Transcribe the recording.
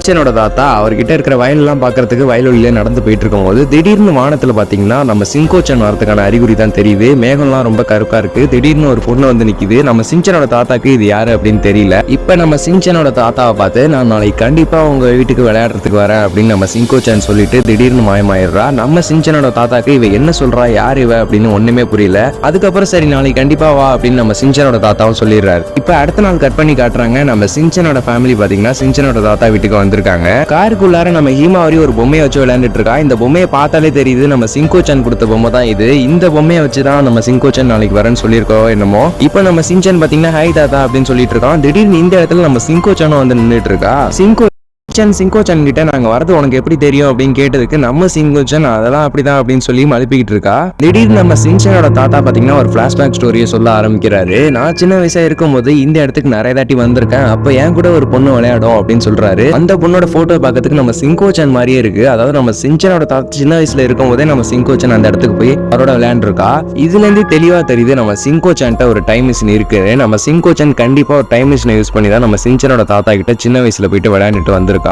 சின்சனோட தாத்தா அவர்கிட்ட இருக்கிற வயலெல்லாம் பாக்குறதுக்கு வயலொலியில நடந்து போயிட்டு இருக்கும்போது திடீர்னு வானத்துல பாத்தீங்கன்னா நம்ம சிங்கோச்சன் வரதுக்கான அறிகுறி தான் தெரியுது. மேகம்லாம் ரொம்ப கருப்பா இருக்கு. திடீர்னு ஒரு பொண்ணு வந்து நிக்குது. நம்ம சின்சனோட தாத்தாக்கு இது யாரு அப்படின்னு தெரியல. இப்ப நம்ம சின்சனோட தாத்தாவை பார்த்து நான் நாளைக்கு கண்டிப்பா உங்க வீட்டுக்கு விளையாடுறதுக்கு வரேன் அப்படின்னு நம்ம சிங்கோச்சன் சொல்லிட்டு திடீர்னு மாயமாயிடுறா. நம்ம சின்சனோட தாத்தாக்கு இவ என்ன சொல்றா, யார் இவ அப்படின்னு ஒண்ணுமே புரியல. அதுக்கப்புறம் சரி நாளைக்கு கண்டிப்பா வா அப்படின்னு நம்ம சின்சனோட தாத்தாவும் சொல்லிடுறாரு. இப்ப அடுத்த நாள் கட் பண்ணி காட்டுறாங்க. நம்ம சின்சனோட ஃபேமிலி பாத்தீங்கன்னா சின்சனோட தாத்தா வீட்டுக்கு வந்திருக்காங்க. காருக்குள்ளார நம்ம ஹீமாவரி ஒரு பொம்மையை வச்சு விளையாண்டுட்டு இருக்கா. இந்த பொம்மையை பார்த்தாலே தெரியுது நம்ம சிங்கோச்சன் கொடுத்த பொம்மை தான் இது. இந்த பொம்மையை வச்சுதான் நம்ம சிங்கோச்சன் நாளைக்கு வரேன்னு சொல்லியிருக்கோம் என்னமோ. இப்ப நம்ம சின்சன் பாத்தீங்கன்னா ஹை தாத்தா அப்படின்னு சொல்லிட்டு இருக்கோம். திடீர்னு இந்த இடத்துல நம்ம சிங்கோச்சனும் வந்து நின்றுட்டு இருக்கா. சிங்கோச்சன் கிட்ட நாங்க வரது உனக்கு எப்படி தெரியும் அப்படின்னு கேட்டதுக்கு நம்ம சிங்கோச்சன் அதெல்லாம் அப்படிதான் அப்படின்னு சொல்லி மழுப்பிக்கிட்டு இருக்கா. திடீர்னு நம்ம சின்சனோட தாத்தா பாத்தீங்கன்னா ஒரு பிளாஷ்பேக் ஸ்டோரியை சொல்ல ஆரம்பிக்கிறாரு. நான் சின்ன வயசா இருக்கும் போது இந்த இடத்துக்கு நிறைய தாட்டி வந்திருக்கேன். அப்ப என் கூட ஒரு பொண்ணு விளையாடும் அப்படின்னு சொல்றாரு. அந்த பொண்ணோட போட்டோ பார்க்கறதுக்கு நம்ம சிங்கோச்சன் மாதிரியே இருக்கு. அதாவது நம்ம சின்சனோட தாத்தா சின்ன வயசுல இருக்கும் போதே நம்ம சிங்கோச்சன் அந்த இடத்துக்கு போய் அவரோட விளையாண்டுருக்கா. இதுல இருந்து தெளிவா தெரியுது நம்ம சிங்கோச்சன்ட்ட ஒரு டைம் மிஷின் இருக்கு. நம்ம சிங்கோச்சன் கண்டிப்பா ஒரு டைம் மிஷினை யூஸ் பண்ணி தான் நம்ம சின்சனோட தாத்தா கிட்ட சின்ன வயசுல போயிட்டு விளையாண்டுட்டு வந்திருக்கா.